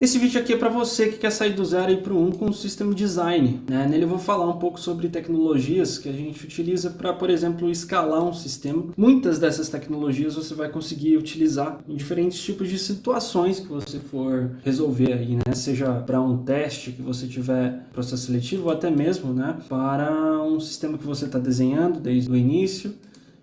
Esse vídeo aqui é para você que quer sair do zero e ir para o 1 com o System Design, né? Nele eu vou falar um pouco sobre tecnologias que a gente utiliza para, por exemplo, escalar um sistema. Muitas dessas tecnologias você vai conseguir utilizar em diferentes tipos de situações que você for resolver aí, né? Seja para um teste que você tiver processo seletivo ou até mesmo, né, para um sistema que você está desenhando desde o início.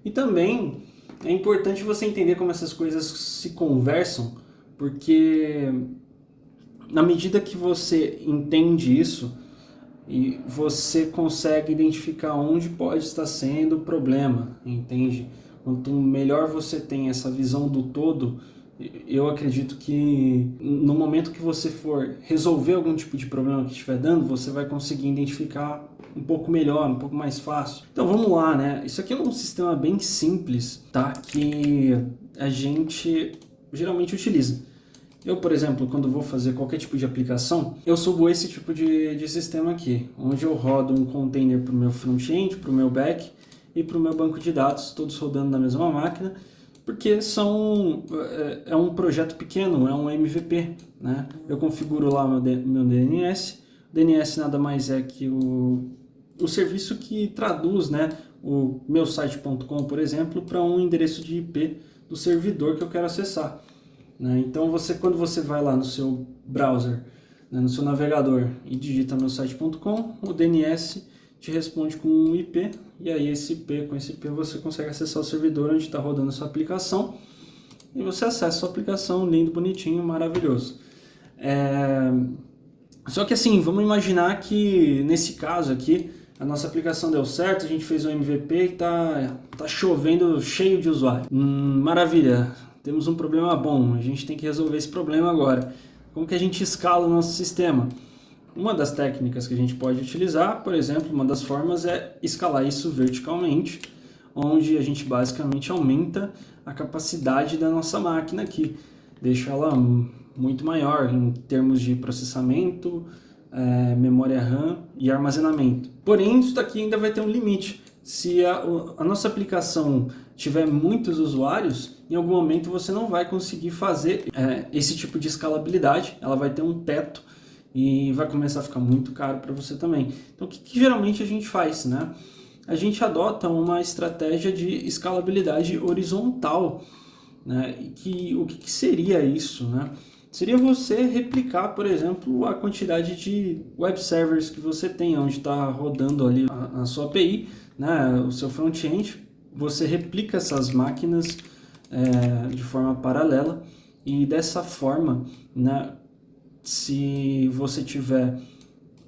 E também é importante você entender como essas coisas se conversam, porque na medida que você entende isso, e você consegue identificar onde pode estar sendo o problema, entende? Quanto melhor você tem essa visão do todo, eu acredito que no momento que você for resolver algum tipo de problema que estiver dando, você vai conseguir identificar um pouco melhor, um pouco mais fácil. Então vamos lá, né? Isso aqui é um sistema bem simples, tá? Que a gente geralmente utiliza. Eu, por exemplo, quando vou fazer qualquer tipo de aplicação, eu subo esse tipo de sistema aqui, onde eu rodo um container para o meu front-end, para o meu back e para o meu banco de dados, todos rodando na mesma máquina, porque é um projeto pequeno, é um MVP, né? Eu configuro lá meu DNS. O DNS nada mais é que o serviço que traduz, né, o meu site.com, por exemplo, para um endereço de IP do servidor que eu quero acessar. Então, quando você vai lá no seu browser, né, no seu navegador e digita meusite.com, o DNS te responde com um IP, e aí com esse IP você consegue acessar o servidor onde está rodando a sua aplicação, e você acessa a sua aplicação, lindo, bonitinho, maravilhoso. Só que assim, vamos imaginar que nesse caso aqui, a nossa aplicação deu certo, a gente fez um MVP e tá chovendo cheio de usuário. Maravilha, temos um problema bom, a gente tem que resolver esse problema agora. Como que a gente escala o nosso sistema? Uma das técnicas que a gente pode utilizar, por exemplo, uma das formas é escalar isso verticalmente, onde a gente basicamente aumenta a capacidade da nossa máquina aqui, deixa ela muito maior em termos de processamento, memória RAM e armazenamento. Porém, isso daqui ainda vai ter um limite. Se a nossa aplicação tiver muitos usuários, em algum momento você não vai conseguir fazer esse tipo de escalabilidade, ela vai ter um teto e vai começar a ficar muito caro para você também. Então, o que geralmente a gente faz, né? A gente adota uma estratégia de escalabilidade horizontal, né? O que seria isso, né? Seria você replicar, por exemplo, a quantidade de web servers que você tem, onde está rodando ali a sua API, né, o seu front-end. Você replica essas máquinas de forma paralela, e dessa forma, né, se você tiver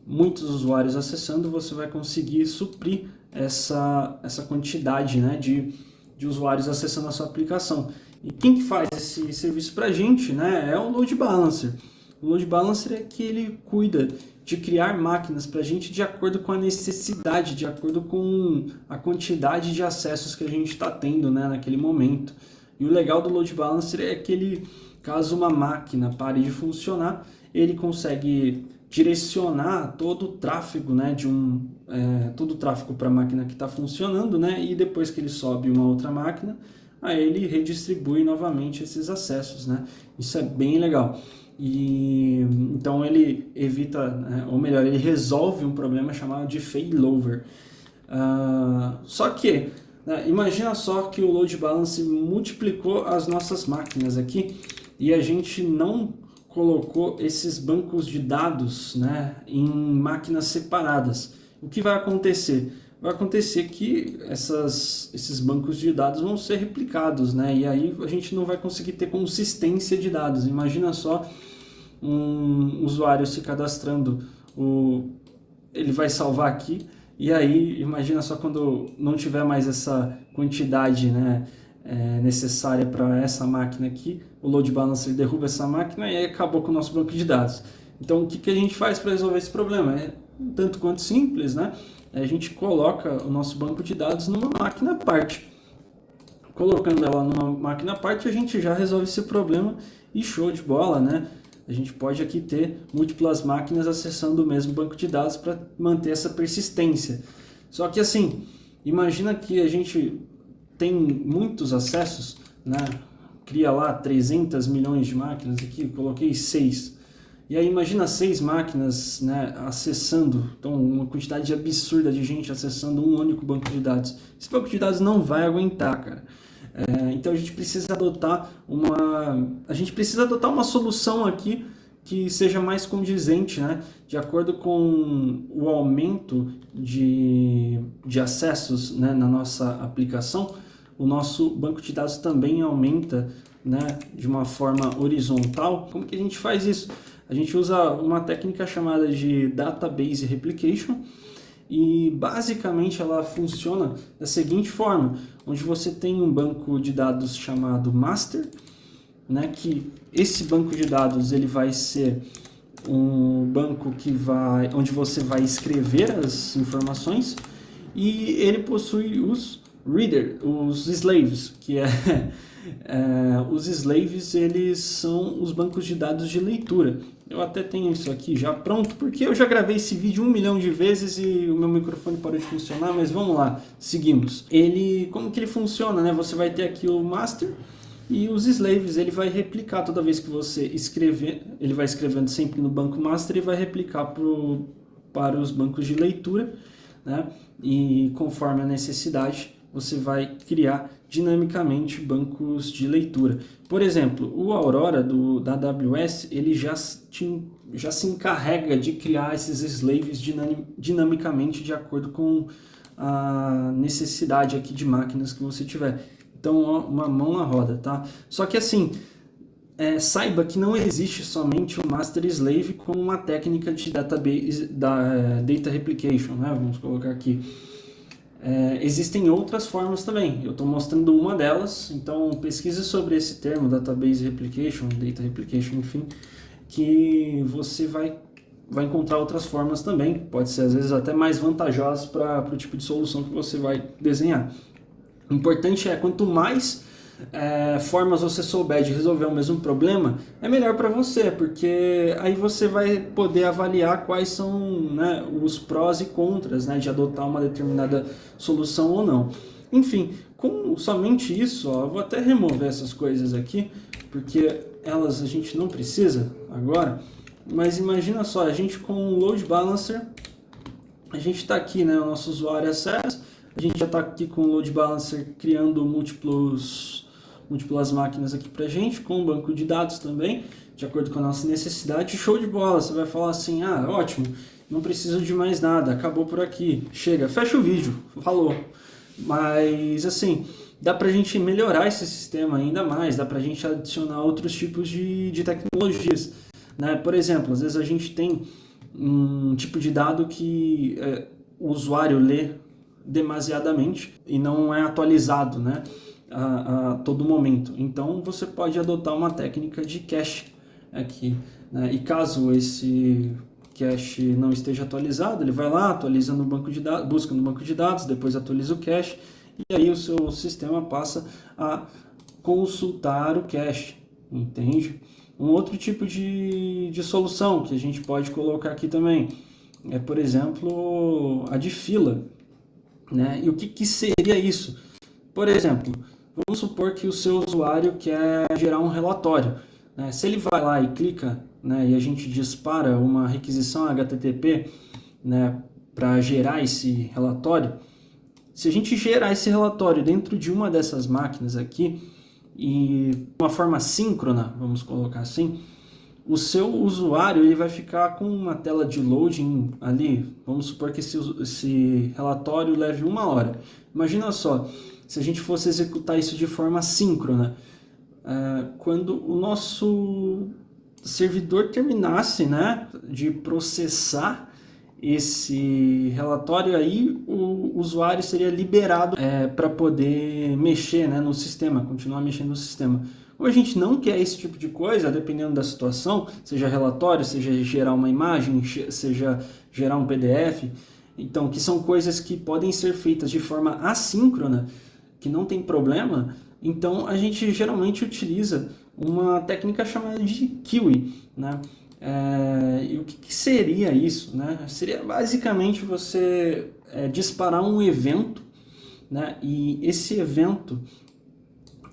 muitos usuários acessando, você vai conseguir suprir essa quantidade, né, de usuários acessando a sua aplicação. E quem que faz esse serviço para a gente, né, é o Load Balancer. O Load Balancer é que ele cuida de criar máquinas para a gente de acordo com a necessidade, de acordo com a quantidade de acessos que a gente está tendo, né, naquele momento. E o legal do Load Balancer é que ele, caso uma máquina pare de funcionar, ele consegue direcionar todo o tráfego, né, todo o tráfego para a máquina que está funcionando, né, e depois que ele sobe uma outra máquina, aí ele redistribui novamente esses acessos, né? Isso é bem legal. E então ele evita, né, ou melhor, ele resolve um problema chamado de failover. Só que, né, imagina só que o load balance multiplicou as nossas máquinas aqui e a gente não colocou esses bancos de dados, né, em máquinas separadas. O que vai acontecer? Vai acontecer que esses bancos de dados vão ser replicados, né? E aí a gente não vai conseguir ter consistência de dados. Imagina só um usuário se cadastrando, ele vai salvar aqui, e aí imagina só quando não tiver mais essa quantidade, né, necessária para essa máquina aqui, o load balancer derruba essa máquina e aí acabou com o nosso banco de dados. Então o que a gente faz para resolver esse problema? É um tanto quanto simples, né? A gente coloca o nosso banco de dados numa máquina à parte. Colocando ela numa máquina à parte, a gente já resolve esse problema e show de bola, né? A gente pode aqui ter múltiplas máquinas acessando o mesmo banco de dados para manter essa persistência. Só que assim, imagina que a gente tem muitos acessos, né? Cria lá 300 milhões de máquinas aqui, coloquei 6. E aí imagina 6 máquinas, né, acessando, então uma quantidade absurda de gente acessando um único banco de dados. Esse banco de dados não vai aguentar, cara. Então a gente precisa adotar uma solução aqui que seja mais condizente, né, de acordo com o aumento de acessos, né, na nossa aplicação. O nosso banco de dados também aumenta, né, de uma forma horizontal. Como que a gente faz isso? A gente usa uma técnica chamada de Database Replication e basicamente ela funciona da seguinte forma, onde você tem um banco de dados chamado Master, né, que esse banco de dados ele vai ser um banco onde você vai escrever as informações, e ele possui os os slaves, que os slaves, eles são os bancos de dados de leitura. Eu até tenho isso aqui já pronto, porque eu já gravei esse vídeo 1 milhão de vezes e o meu microfone parou de funcionar, mas vamos lá, seguimos. Como que ele funciona, né? Você vai ter aqui o master e os slaves, ele vai replicar toda vez que você escrever, ele vai escrevendo sempre no banco master e vai replicar para os bancos de leitura, né? E conforme a necessidade, você vai criar dinamicamente bancos de leitura. Por exemplo, o Aurora da AWS, ele já se encarrega de criar esses slaves dinamicamente de acordo com a necessidade aqui de máquinas que você tiver. Então, ó, uma mão na roda, tá? Só que assim, saiba que não existe somente o Master Slave como uma técnica de Data Replication, né? Vamos colocar aqui. Existem outras formas também, eu estou mostrando uma delas, então pesquise sobre esse termo, Database Replication, Data Replication, enfim, que você vai encontrar outras formas também, pode ser às vezes até mais vantajosas para o tipo de solução que você vai desenhar. O importante é, quanto mais formas você souber de resolver o mesmo problema, é melhor para você, porque aí você vai poder avaliar quais são, né, os prós e contras, né, de adotar uma determinada solução ou não. Enfim, com somente isso, ó, eu vou até remover essas coisas aqui, porque elas a gente não precisa agora, mas imagina só, a gente com o Load Balancer, a gente está aqui, né, o nosso usuário acessa, a gente já está aqui com o Load Balancer criando múltiplas máquinas aqui pra gente, com um banco de dados também, de acordo com a nossa necessidade. Show de bola, você vai falar assim, ah, ótimo, não preciso de mais nada, acabou por aqui, chega, fecha o vídeo, falou. Mas assim, dá pra gente melhorar esse sistema ainda mais, dá pra gente adicionar outros tipos de tecnologias, né? Por exemplo, às vezes a gente tem um tipo de dado que o usuário lê demasiadamente e não é atualizado, né, a todo momento. Então você pode adotar uma técnica de cache aqui, né? E caso esse cache não esteja atualizado, ele vai lá, atualiza no banco de dados, busca no banco de dados, depois atualiza o cache e aí o seu sistema passa a consultar o cache, entende? Um outro tipo de solução que a gente pode colocar aqui também é, por exemplo, a de fila, né? E o que seria isso? Por exemplo, vamos supor que o seu usuário quer gerar um relatório, né? Se ele vai lá e clica, né, e a gente dispara uma requisição HTTP, né, para gerar esse relatório, se a gente gerar esse relatório dentro de uma dessas máquinas aqui, e de uma forma síncrona, vamos colocar assim, o seu usuário ele vai ficar com uma tela de loading ali, vamos supor que esse relatório leve 1 hora. Imagina só, se a gente fosse executar isso de forma síncrona, quando o nosso servidor terminasse, né, de processar esse relatório, aí o usuário seria liberado para poder mexer, né, no sistema, continuar mexendo no sistema. Como a gente não quer esse tipo de coisa, dependendo da situação, seja relatório, seja gerar uma imagem, seja gerar um PDF, então, que são coisas que podem ser feitas de forma assíncrona, que não tem problema, então a gente geralmente utiliza uma técnica chamada de QoE, né? E o que seria isso, né? Seria basicamente você disparar um evento, né? E esse evento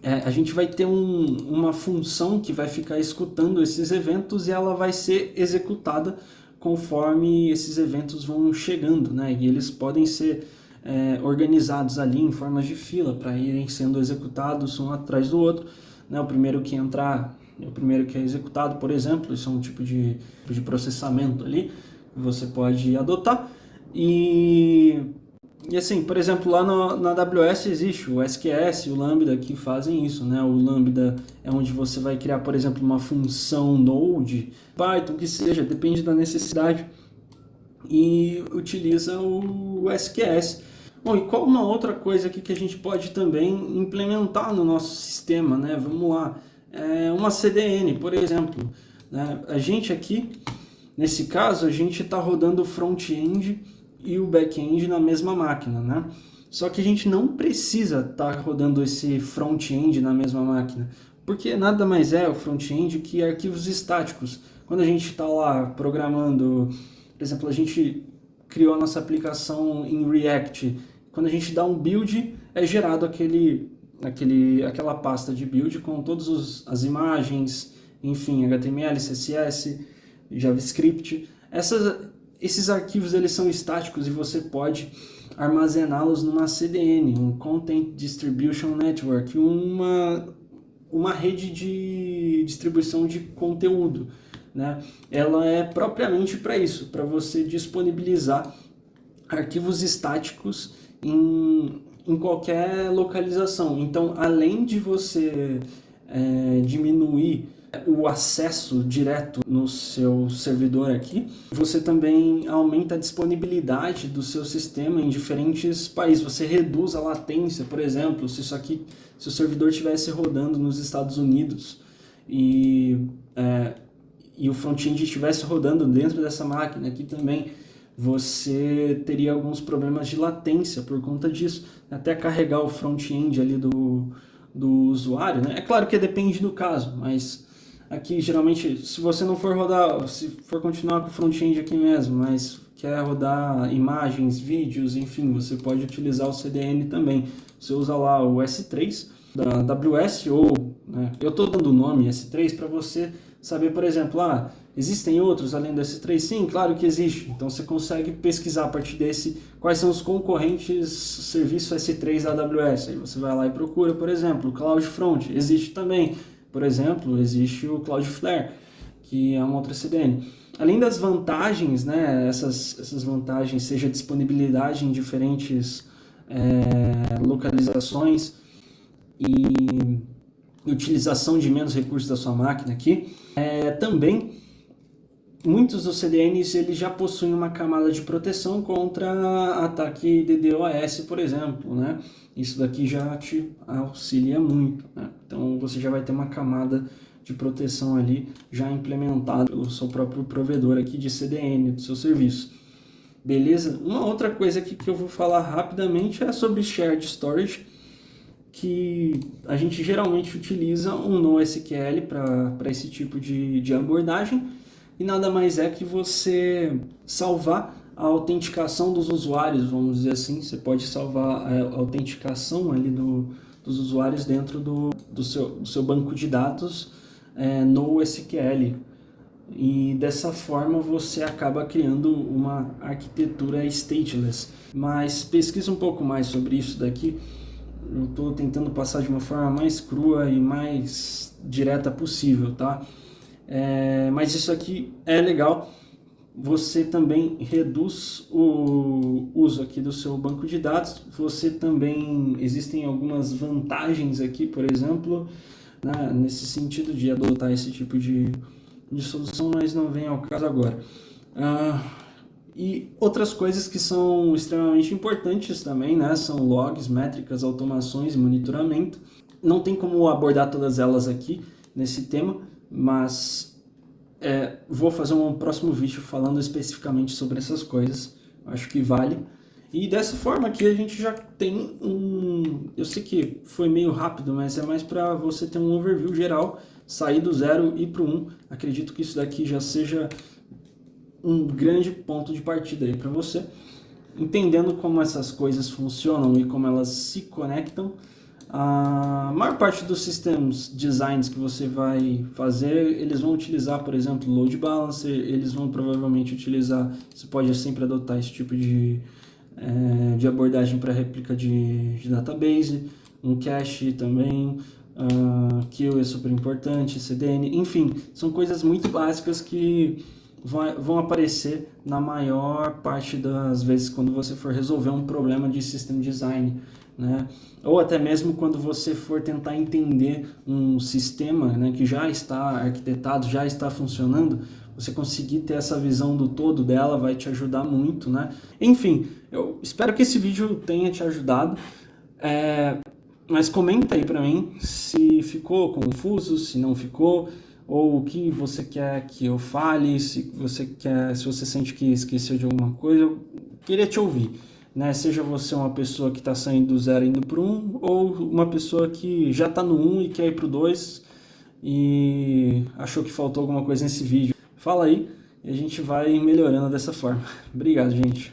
a gente vai ter uma função que vai ficar escutando esses eventos e ela vai ser executada conforme esses eventos vão chegando, né? E eles podem ser organizados ali em formas de fila para irem sendo executados um atrás do outro, né? O primeiro que entrar é o primeiro que é executado, por exemplo. Isso é um tipo de processamento ali que você pode adotar. E assim, por exemplo, lá na AWS existe o SQS e o Lambda que fazem isso, né? O Lambda é onde você vai criar, por exemplo, uma função Node, Python, que seja, depende da necessidade, e utiliza o SQS. Bom, e qual uma outra coisa aqui que a gente pode também implementar no nosso sistema, né? Vamos lá, uma CDN, por exemplo, né? A gente aqui, nesse caso, a gente está rodando o front-end e o back-end na mesma máquina, né? Só que a gente não precisa estar rodando esse front-end na mesma máquina, porque nada mais é o front-end que arquivos estáticos. Quando a gente está lá programando, por exemplo, a gente criou a nossa aplicação em React, quando a gente dá um build, é gerado aquela pasta de build com todas as imagens, enfim, HTML, CSS, JavaScript. Esses arquivos eles são estáticos e você pode armazená-los numa CDN, um Content Distribution Network, uma rede de distribuição de conteúdo, né? Ela é propriamente para isso, para você disponibilizar arquivos estáticos em qualquer localização. Então, além de você diminuir o acesso direto no seu servidor aqui, você também aumenta a disponibilidade do seu sistema em diferentes países. Você reduz a latência, por exemplo, se o servidor estivesse rodando nos Estados Unidos e o front-end estivesse rodando dentro dessa máquina aqui também, você teria alguns problemas de latência por conta disso, até carregar o front-end ali do usuário, né? É claro que depende do caso, mas aqui geralmente, se você não for rodar, se for continuar com o front-end aqui mesmo, mas quer rodar imagens, vídeos, enfim, você pode utilizar o CDN também. Você usa lá o S3 da AWS ou, né, eu estou dando o nome S3 para você saber, por exemplo, existem outros além do S3? Sim, claro que existe. Então você consegue pesquisar a partir desse quais são os concorrentes serviço S3 da AWS. Aí você vai lá e procura, por exemplo, o CloudFront. Existe também. Por exemplo, existe o Cloudflare, que é uma outra CDN. Além das vantagens, né, essas vantagens, seja disponibilidade em diferentes localizações e utilização de menos recursos da sua máquina aqui, também muitos dos CDNs eles já possuem uma camada de proteção contra ataque DDoS, por exemplo, né? Isso daqui já te auxilia muito, né? Então você já vai ter uma camada de proteção ali já implementada pelo seu próprio provedor aqui de CDN do seu serviço. Beleza? Uma outra coisa aqui que eu vou falar rapidamente é sobre Shared Storage, que a gente geralmente utiliza um NoSQL para esse tipo de abordagem, e nada mais é que você salvar a autenticação dos usuários, vamos dizer assim. Você pode salvar a autenticação ali dos usuários dentro do seu banco de dados NoSQL. E dessa forma você acaba criando uma arquitetura stateless. Mas pesquisa um pouco mais sobre isso daqui. Eu estou tentando passar de uma forma mais crua e mais direta possível, tá? Mas isso aqui é legal. Você também reduz o uso aqui do seu banco de dados. Você também, existem algumas vantagens aqui, por exemplo, né, nesse sentido de adotar esse tipo de solução, mas não vem ao caso agora. E outras coisas que são extremamente importantes também, né, são logs, métricas, automações e monitoramento. Não tem como abordar todas elas aqui nesse tema, mas vou fazer um próximo vídeo falando especificamente sobre essas coisas. Acho que vale. E dessa forma aqui a gente já tem eu sei que foi meio rápido, mas é mais para você ter um overview geral, sair do 0 e para o 1. Acredito que isso daqui já seja um grande ponto de partida aí para você. Entendendo como essas coisas funcionam e como elas se conectam, A maior parte dos sistemas designs que você vai fazer, eles vão utilizar, por exemplo, load balancer, eles vão provavelmente utilizar, você pode sempre adotar esse tipo de abordagem para réplica de database, um cache também, queue é super importante, CDN, enfim, são coisas muito básicas que vão aparecer na maior parte das vezes quando você for resolver um problema de system design, né? Ou até mesmo quando você for tentar entender um sistema, né, que já está arquitetado, já está funcionando, você conseguir ter essa visão do todo dela vai te ajudar muito, né? Enfim, eu espero que esse vídeo tenha te ajudado. Mas comenta aí pra mim se ficou confuso, se não ficou, ou o que você quer que eu fale, se você sente que esqueceu de alguma coisa, eu queria te ouvir, né? Seja você uma pessoa que está saindo do 0 indo para 1, ou uma pessoa que já está no 1 e quer ir para o 2 e achou que faltou alguma coisa nesse vídeo. Fala aí e a gente vai melhorando dessa forma. Obrigado, gente.